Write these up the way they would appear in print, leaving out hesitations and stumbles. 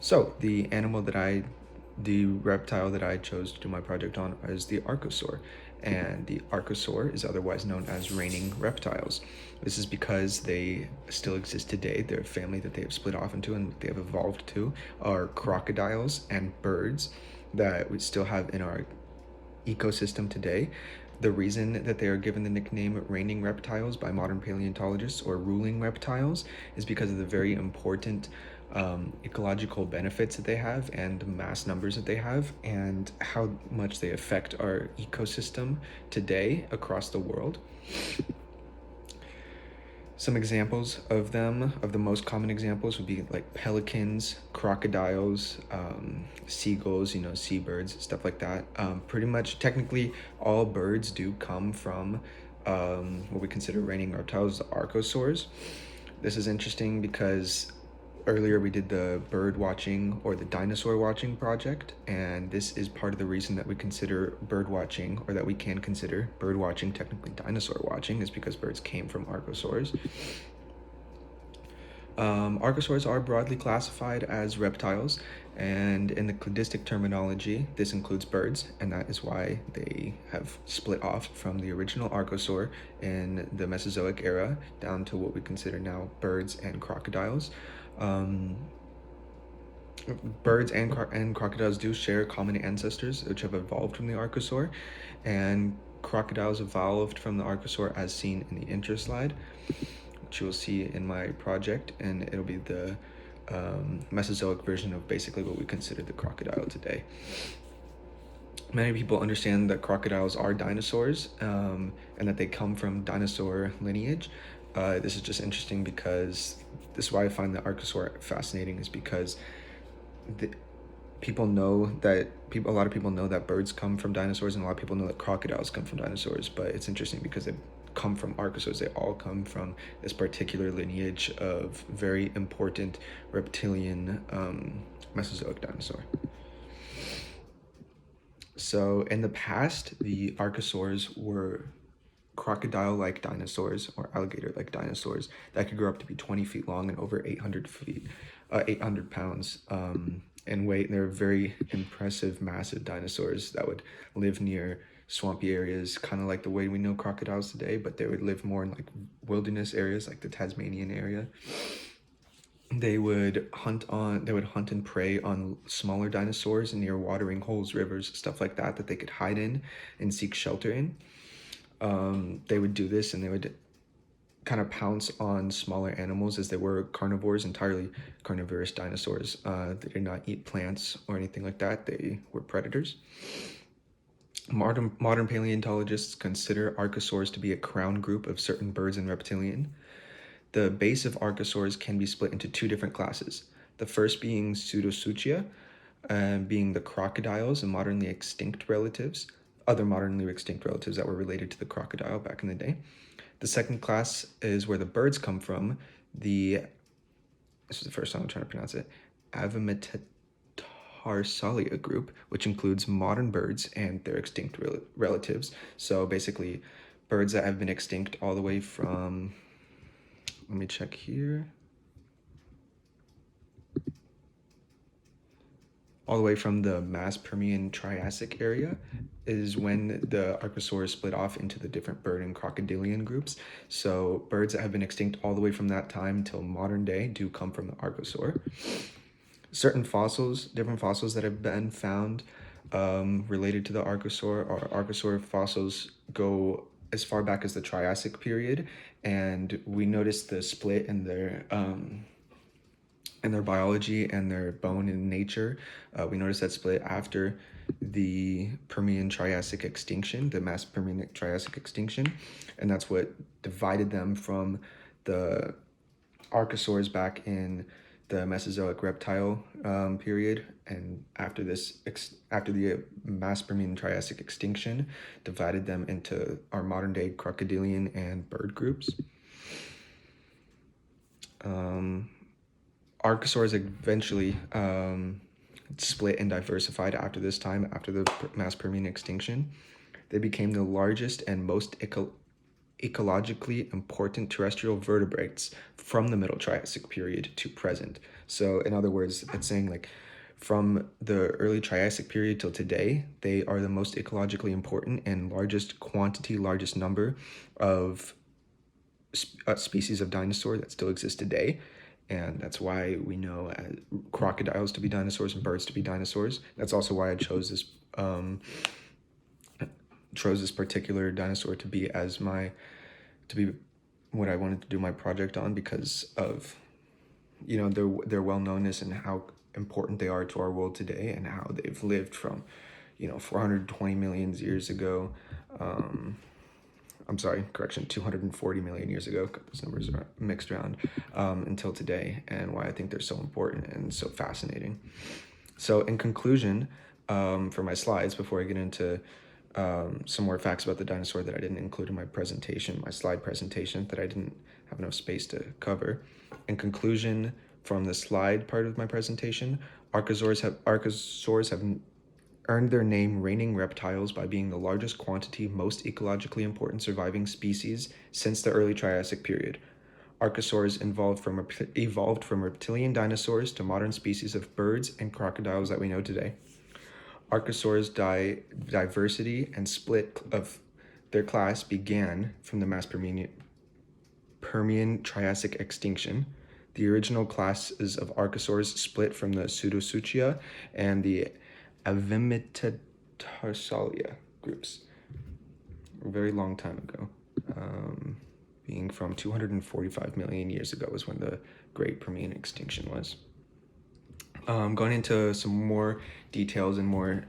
So the reptile that I chose to do my project on is the archosaur. And the archosaur is otherwise known as raining reptiles. This is because they still exist today. Their family that they have split off into and they have evolved to are crocodiles and birds that we still have in our ecosystem today. The reason that they are given the nickname raining reptiles by modern paleontologists, or ruling reptiles, is because of the very important ecological benefits that they have and mass numbers that they have and how much they affect our ecosystem today across the world. Some examples of them, of the most common examples, would be like pelicans, crocodiles, seagulls, seabirds, stuff like that. Pretty much, technically, all birds do come from what we consider raining reptiles, the archosaurs. This is interesting because earlier we did the bird watching or the dinosaur watching project, and this is part of the reason that we consider bird watching, or that we can consider bird watching technically dinosaur watching, is because birds came from archosaurs. Archosaurs are broadly classified as reptiles, and in the cladistic terminology, this includes birds, and that is why they have split off from the original archosaur in the Mesozoic era down to what we consider now birds and crocodiles. Birds and crocodiles do share common ancestors, which have evolved from the archosaur, and crocodiles evolved from the archosaur as seen in the intro slide, which you will see in my project, and it'll be the Mesozoic version of basically what we consider the crocodile today. Many people understand that crocodiles are dinosaurs and that they come from dinosaur lineage. This is just interesting because this is why I find the archosaur fascinating, is because a lot of people know that birds come from dinosaurs, and a lot of people know that crocodiles come from dinosaurs, but it's interesting because they come from archosaurs. They all come from this particular lineage of very important reptilian Mesozoic dinosaur. So in the past, the archosaurs were crocodile-like dinosaurs or alligator-like dinosaurs that could grow up to be 20 feet long and over 800 pounds in weight. And they're very impressive, massive dinosaurs that would live near swampy areas, kind of like the way we know crocodiles today, but they would live more in like wilderness areas like the Tasmanian area. They would hunt and prey on smaller dinosaurs near watering holes, rivers, stuff like that they could hide in and seek shelter in. They would do this, and they would kind of pounce on smaller animals, as they were carnivores, entirely carnivorous dinosaurs. They did not eat plants or anything like that. They were predators. Modern paleontologists consider archosaurs to be a crown group of certain birds and reptilian. The base of archosaurs can be split into two different classes. The first being Pseudosuchia, being the crocodiles and other modernly extinct relatives that were related to the crocodile back in the day. The second class is where the birds come from. This is the first time I'm trying to pronounce it. Avametatarsalia group, which includes modern birds and their extinct relatives. So basically, birds that have been extinct all the way from, let me check here, all the way from the mass Permian Triassic area is when the archosaurs split off into the different bird and crocodilian groups. So birds that have been extinct all the way from that time until modern day do come from the archosaur. Different fossils that have been found related to the archosaur, or archosaur fossils, go as far back as the Triassic period, and we noticed the split in their biology and their bone in nature. We noticed that split after the Permian Triassic extinction, the mass Permian Triassic extinction, and that's what divided them from the archosaurs back in the Mesozoic reptile period. And after the mass Permian Triassic extinction, divided them into our modern day crocodilian and bird groups. Archosaurs eventually split and diversified after this time, after the mass Permian extinction. They became the largest and most ecologically important terrestrial vertebrates from the Middle Triassic period to present. So in other words, it's saying like from the early Triassic period till today, they are the most ecologically important and largest number of species of dinosaur that still exist today. And that's why we know crocodiles to be dinosaurs and birds to be dinosaurs. That's also why I chose this particular dinosaur to be what I wanted to do my project on, because of their well-knownness and how important they are to our world today, and how they've lived from 420 million years ago. I'm sorry, correction, 240 million years ago. Those numbers are mixed around, until today, and why I think they're so important and so fascinating. So in conclusion, for my slides, before I get into some more facts about the dinosaur that I didn't include in my presentation, my slide presentation, that I didn't have enough space to cover. In conclusion, from the slide part of my presentation, archosaurs have earned their name reigning reptiles by being the largest quantity, most ecologically important surviving species since the early Triassic period. Archosaurs evolved from reptilian dinosaurs to modern species of birds and crocodiles that we know today. Archosaurs' diversity and split of their class began from the mass Permian Triassic extinction. The original classes of archosaurs split from the Pseudosuchia and the Avimetatarsalia groups a very long time ago. Being from 245 million years ago is when the Great Permian extinction was. Going into some more details and more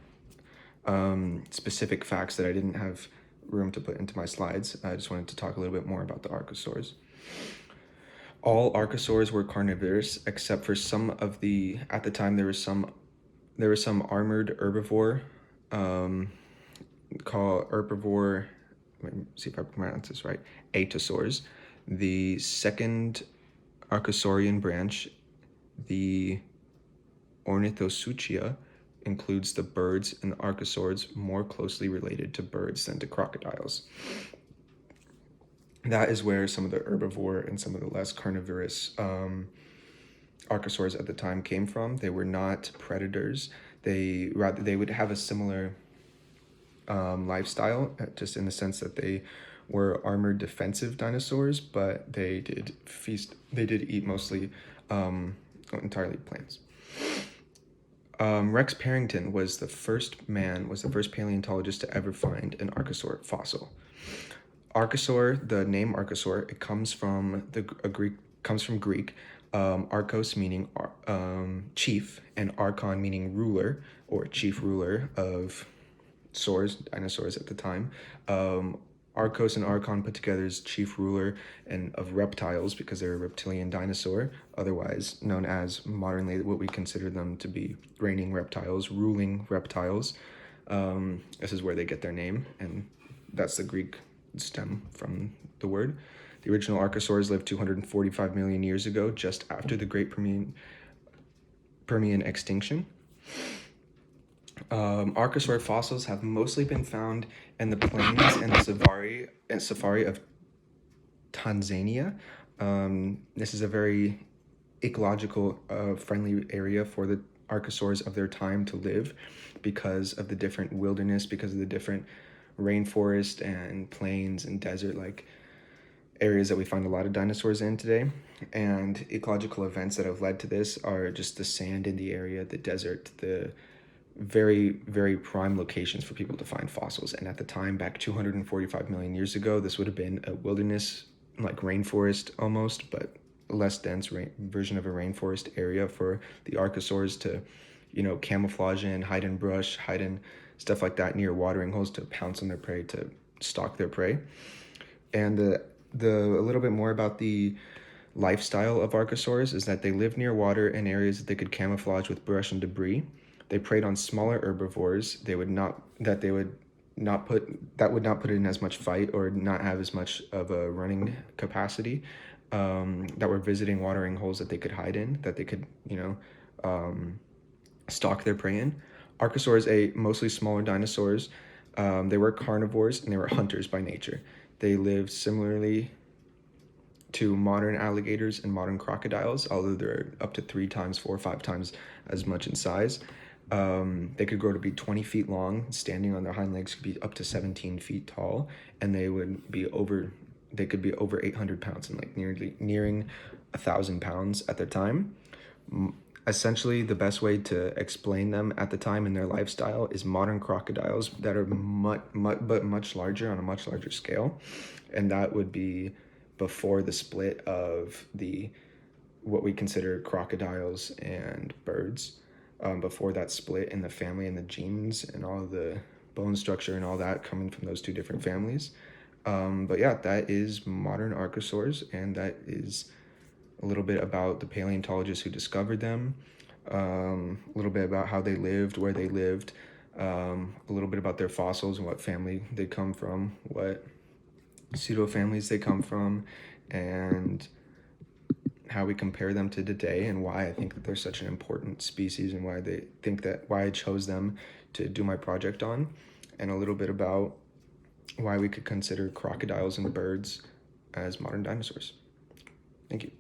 specific facts that I didn't have room to put into my slides, I just wanted to talk a little bit more about the archosaurs. All archosaurs were carnivorous, except for at the time there was some armored herbivore, called herbivore, let me see if I pronounce this right, archosaurs. The second archosaurian branch, the Ornithosuchia, includes the birds and archosaurs more closely related to birds than to crocodiles. That is where some of the herbivore and some of the less carnivorous archosaurs at the time came from. They were not predators. They would have a similar lifestyle, just in the sense that they were armored defensive dinosaurs, but they did eat mostly entirely plants. Rex Parrington was the first paleontologist to ever find an archosaur fossil. Archosaur, the name archosaur, it comes from Greek, archos meaning chief, and archon meaning ruler or chief ruler of dinosaurs at the time. Archos and archon put together is chief ruler and of reptiles, because they're a reptilian dinosaur, otherwise known as modernly what we consider them to be reigning reptiles, ruling reptiles. This is where they get their name, and that's the Greek stem from the word. The original archosaurs lived 245 million years ago, just after the Great Permian extinction. Archosaur fossils have mostly been found in the plains and safari of Tanzania. This is a very ecological friendly area for the archosaurs of their time to live, because of the different wilderness, because of the different rainforest and plains and desert-like areas that we find a lot of dinosaurs in today. And ecological events that have led to this are just the sand in the area, the desert, the very, very prime locations for people to find fossils. And at the time, back 245 million years ago, this would have been a wilderness, like rainforest almost, but less dense version of a rainforest area for the archosaurs to, camouflage in, hide in brush, hide in stuff like that near watering holes to pounce on their prey, to stalk their prey. And a little bit more about the lifestyle of archosaurs is that they live near water in areas that they could camouflage with brush and debris. They preyed on smaller herbivores. That would not put in as much fight, or not have as much of a running capacity, that were visiting watering holes that they could hide in, that they could, stalk their prey in. Archosaurs ate mostly smaller dinosaurs. They were carnivores, and they were hunters by nature. They live similarly to modern alligators and modern crocodiles, although they're up to 3 times, 4 or 5 times as much in size. They could grow to be 20 feet long, standing on their hind legs could be up to 17 feet tall, and they could be over 800 pounds and like nearing 1,000 pounds at their time. Essentially, the best way to explain them at the time in their lifestyle is modern crocodiles that are much larger, on a much larger scale, and that would be before the split of the what we consider crocodiles and birds. Before that split in the family and the genes and all the bone structure and all that coming from those two different families. But yeah, that is modern archosaurs, and that is a little bit about the paleontologists who discovered them, a little bit about how they lived, where they lived, a little bit about their fossils and what family they come from, what pseudo families they come from, and how we compare them to today, and why I think that they're such an important species, and why I chose them to do my project on, and a little bit about why we could consider crocodiles and birds as modern dinosaurs. Thank you.